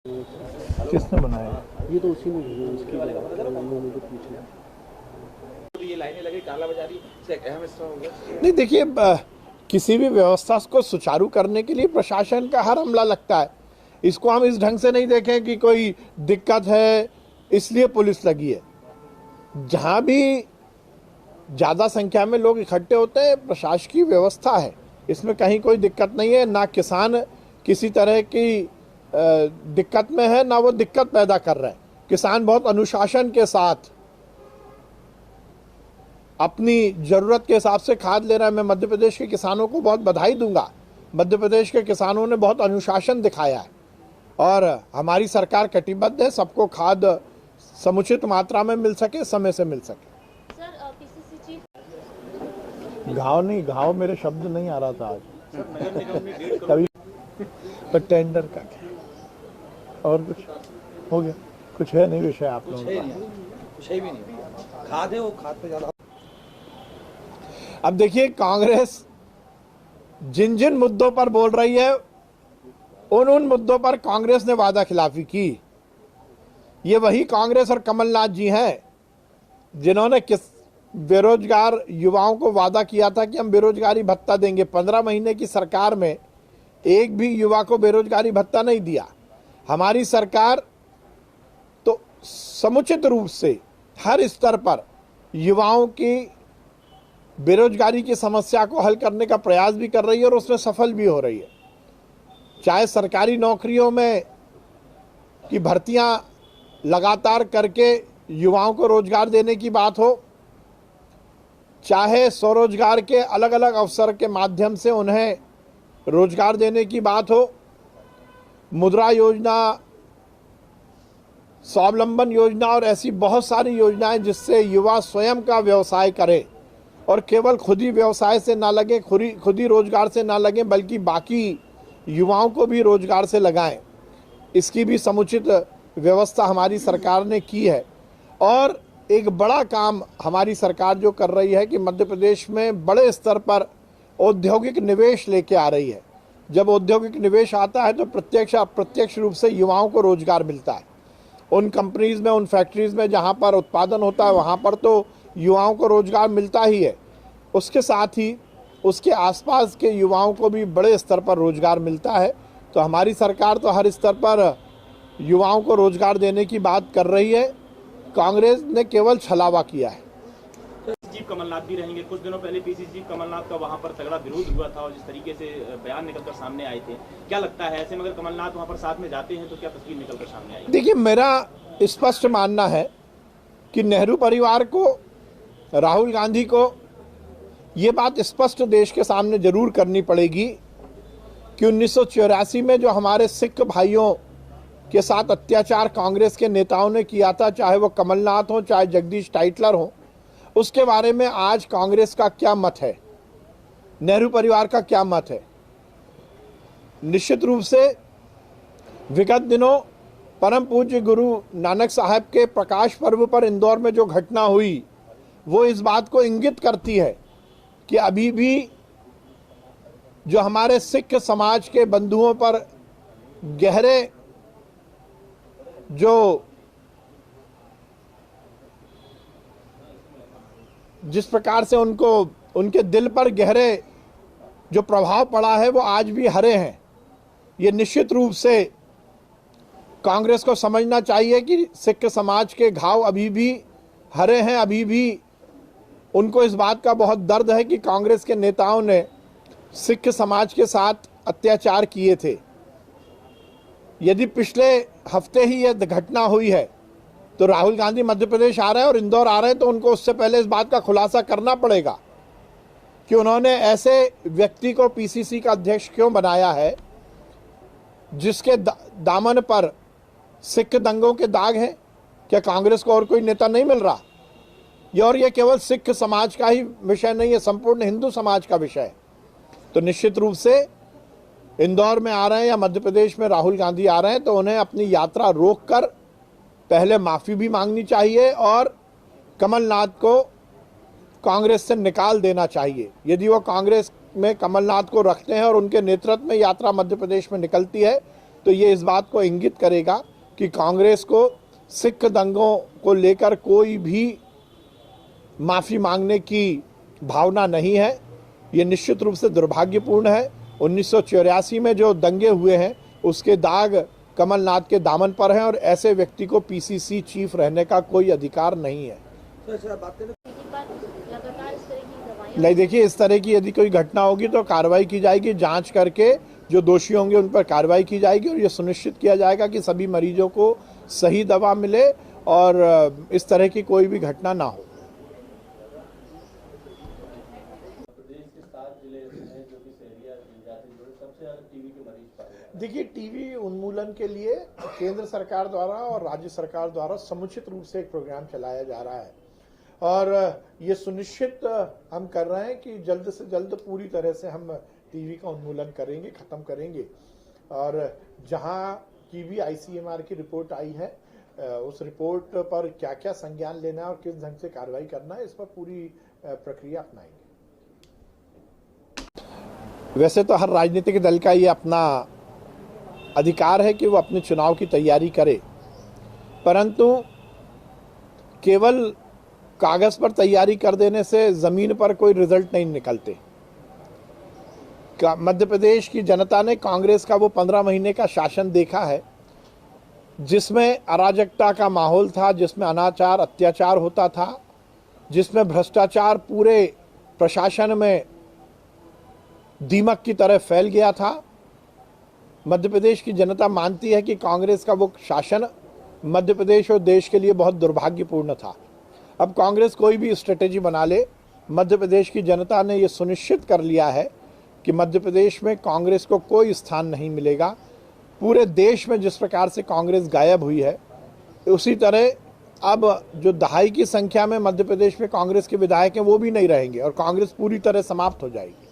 किसने बनाया? ये तो उसी में उसकी उन्होंने जो पूछा ये लाइनें लगी कालाबाजारी से एक अहम हिस्सा होगा। नहीं, देखिए, किसी भी व्यवस्था को सुचारू करने के लिए प्रशासन का हर हमला लगता है। इसको हम इस ढंग से नहीं देखें कि कोई दिक्कत है इसलिए पुलिस लगी है। जहां भी ज्यादा संख्या में लोग इकट्ठे होते हैं, प्रशासकीय व्यवस्था है, इसमें कहीं कोई दिक्कत नहीं है। ना किसान किसी तरह की दिक्कत में है, ना वो दिक्कत पैदा कर रहे हैं। किसान बहुत अनुशासन के साथ अपनी जरूरत के हिसाब से खाद ले रहा है। मैं मध्य प्रदेश के किसानों को बहुत बधाई दूंगा। मध्य प्रदेश के किसानों ने बहुत अनुशासन दिखाया है और हमारी सरकार कटिबद्ध है सबको खाद समुचित मात्रा में मिल सके, समय से मिल सके। सर, पीसीसी चीफ घाव नहीं, घाव मेरे शब्द नहीं आ रहा था आज कभी। पर टेंडर का क्या और कुछ हो गया? कुछ है नहीं विषय आप लोगों का? कुछ है भी नहीं, खाद है, वो खाद पे ज्यादा। अब देखिए, कांग्रेस जिन जिन मुद्दों पर बोल रही है उन मुद्दों पर कांग्रेस ने वादा खिलाफी की। ये वही कांग्रेस और कमलनाथ जी हैं जिन्होंने किस बेरोजगार युवाओं को वादा किया था कि हम बेरोजगारी भत्ता देंगे। 15 महीने की सरकार में एक भी युवा को बेरोजगारी भत्ता नहीं दिया। हमारी सरकार तो समुचित रूप से हर स्तर पर युवाओं की बेरोजगारी की समस्या को हल करने का प्रयास भी कर रही है और उसमें सफल भी हो रही है। चाहे सरकारी नौकरियों में की भर्तियां लगातार करके युवाओं को रोजगार देने की बात हो, चाहे स्वरोजगार के अलग अलग अवसर के माध्यम से उन्हें रोजगार देने की बात हो, मुद्रा योजना, स्वावलंबन योजना और ऐसी बहुत सारी योजनाएं जिससे युवा स्वयं का व्यवसाय करे और केवल खुद ही व्यवसाय से ना लगे, खुद ही रोजगार से ना लगे, बल्कि बाकी युवाओं को भी रोजगार से लगाएं। इसकी भी समुचित व्यवस्था हमारी सरकार ने की है। और एक बड़ा काम हमारी सरकार जो कर रही है कि मध्य प्रदेश में बड़े स्तर पर औद्योगिक निवेश लेके आ रही है। जब औद्योगिक निवेश आता है तो प्रत्यक्ष अप्रत्यक्ष रूप से युवाओं को रोजगार मिलता है। उन कंपनीज में, उन फैक्ट्रीज में जहां पर उत्पादन होता है वहां पर तो युवाओं को रोजगार मिलता ही है, उसके साथ ही उसके आसपास के युवाओं को भी बड़े स्तर पर रोजगार मिलता है। तो हमारी सरकार तो हर स्तर पर युवाओं को रोजगार देने की बात कर रही है। कांग्रेस ने केवल छलावा किया है। चीफ कमलनाथ भी रहेंगे। कुछ दिनों पहले पीसीसी चीफ कमलनाथ का वहां पर तगड़ा विरोध हुआ था और जिस तरीके से बयान निकलकर सामने आए थे, क्या लगता है ऐसे में अगर कमलनाथ वहां पर साथ में जाते हैं तो क्या तस्वीर निकलकर सामने आएगी? देखिए, मेरा स्पष्ट मानना है कि नेहरू परिवार को, राहुल गांधी को ये बात स्पष्ट देश के सामने जरूर करनी पड़ेगी कि 1984 में जो हमारे सिख भाइयों के साथ अत्याचार कांग्रेस के नेताओं ने किया था, चाहे वो कमलनाथ हो चाहे जगदीश टाइटलर हो, उसके बारे में आज कांग्रेस का क्या मत है, नेहरू परिवार का क्या मत है। निश्चित रूप से विगत दिनों परम पूज्य गुरु नानक साहब के प्रकाश पर्व पर इंदौर में जो घटना हुई वो इस बात को इंगित करती है कि अभी भी जो हमारे सिख समाज के बंधुओं पर गहरे जो जिस प्रकार से उनको उनके दिल पर गहरे जो प्रभाव पड़ा है वो आज भी हरे हैं। ये निश्चित रूप से कांग्रेस को समझना चाहिए कि सिख समाज के घाव अभी भी हरे हैं। अभी भी उनको इस बात का बहुत दर्द है कि कांग्रेस के नेताओं ने सिख समाज के साथ अत्याचार किए थे। यदि पिछले हफ्ते ही यह घटना हुई है तो राहुल गांधी मध्य प्रदेश आ रहे हैं और इंदौर आ रहे हैं, तो उनको उससे पहले इस बात का खुलासा करना पड़ेगा कि उन्होंने ऐसे व्यक्ति को पीसीसी का अध्यक्ष क्यों बनाया है जिसके दामन पर सिख दंगों के दाग हैं। क्या कांग्रेस को और कोई नेता नहीं मिल रहा? ये केवल सिख समाज का ही विषय नहीं है, संपूर्ण हिंदू समाज का विषय है। तो निश्चित रूप से इंदौर में आ रहे हैं या मध्य प्रदेश में राहुल गांधी आ रहे हैं तो उन्हें अपनी यात्रा रोककर पहले माफी भी मांगनी चाहिए और कमलनाथ को कांग्रेस से निकाल देना चाहिए। यदि वो कांग्रेस में कमलनाथ को रखते हैं और उनके नेतृत्व में यात्रा मध्य प्रदेश में निकलती है तो ये इस बात को इंगित करेगा कि कांग्रेस को सिख दंगों को लेकर कोई भी माफ़ी मांगने की भावना नहीं है। ये निश्चित रूप से दुर्भाग्यपूर्ण है। 1984 में जो दंगे हुए हैं उसके दाग कमलनाथ के दामन पर हैं और ऐसे व्यक्ति को पीसीसी चीफ रहने का कोई अधिकार नहीं है। लगातार इस तरह की दवाइयां नहीं, देखिए, इस तरह की यदि कोई घटना होगी तो कार्रवाई की जाएगी, जांच करके जो दोषी होंगे उन पर कार्रवाई की जाएगी और ये सुनिश्चित किया जाएगा कि सभी मरीजों को सही दवा मिले और इस तरह की कोई भी घटना ना हो। देखिए, टीबी उन्मूलन के लिए केंद्र सरकार द्वारा और राज्य सरकार द्वारा समुचित रूप से एक प्रोग्राम चलाया जा रहा है और ये सुनिश्चित हम कर रहे हैं कि जल्द से जल्द पूरी तरह से हम टीबी का उन्मूलन करेंगे, खत्म करेंगे। और जहां की भी आईसीएमआर की रिपोर्ट आई है उस रिपोर्ट पर क्या क्या संज्ञान लेना है और किस ढंग से कार्रवाई करना है, इस पर पूरी प्रक्रिया अपनाएंगे। वैसे तो हर राजनीतिक दल का ये अपना अधिकार है कि वो अपने चुनाव की तैयारी करे, परंतु केवल कागज पर तैयारी कर देने से जमीन पर कोई रिजल्ट नहीं निकलते। मध्य प्रदेश की जनता ने कांग्रेस का वो 15 महीने का शासन देखा है जिसमें अराजकता का माहौल था, जिसमें अनाचार अत्याचार होता था, जिसमें भ्रष्टाचार पूरे प्रशासन में दीमक की तरह फैल गया था। मध्य प्रदेश की जनता मानती है कि कांग्रेस का वो शासन मध्य प्रदेश और देश के लिए बहुत दुर्भाग्यपूर्ण था। अब कांग्रेस कोई भी स्ट्रेटेजी बना ले, मध्य प्रदेश की जनता ने ये सुनिश्चित कर लिया है कि मध्य प्रदेश में कांग्रेस को कोई स्थान नहीं मिलेगा। पूरे देश में जिस प्रकार से कांग्रेस गायब हुई है, उसी तरह अब जो दहाई की संख्या में मध्य प्रदेश में कांग्रेस के विधायक हैं वो भी नहीं रहेंगे और कांग्रेस पूरी तरह समाप्त हो जाएगी।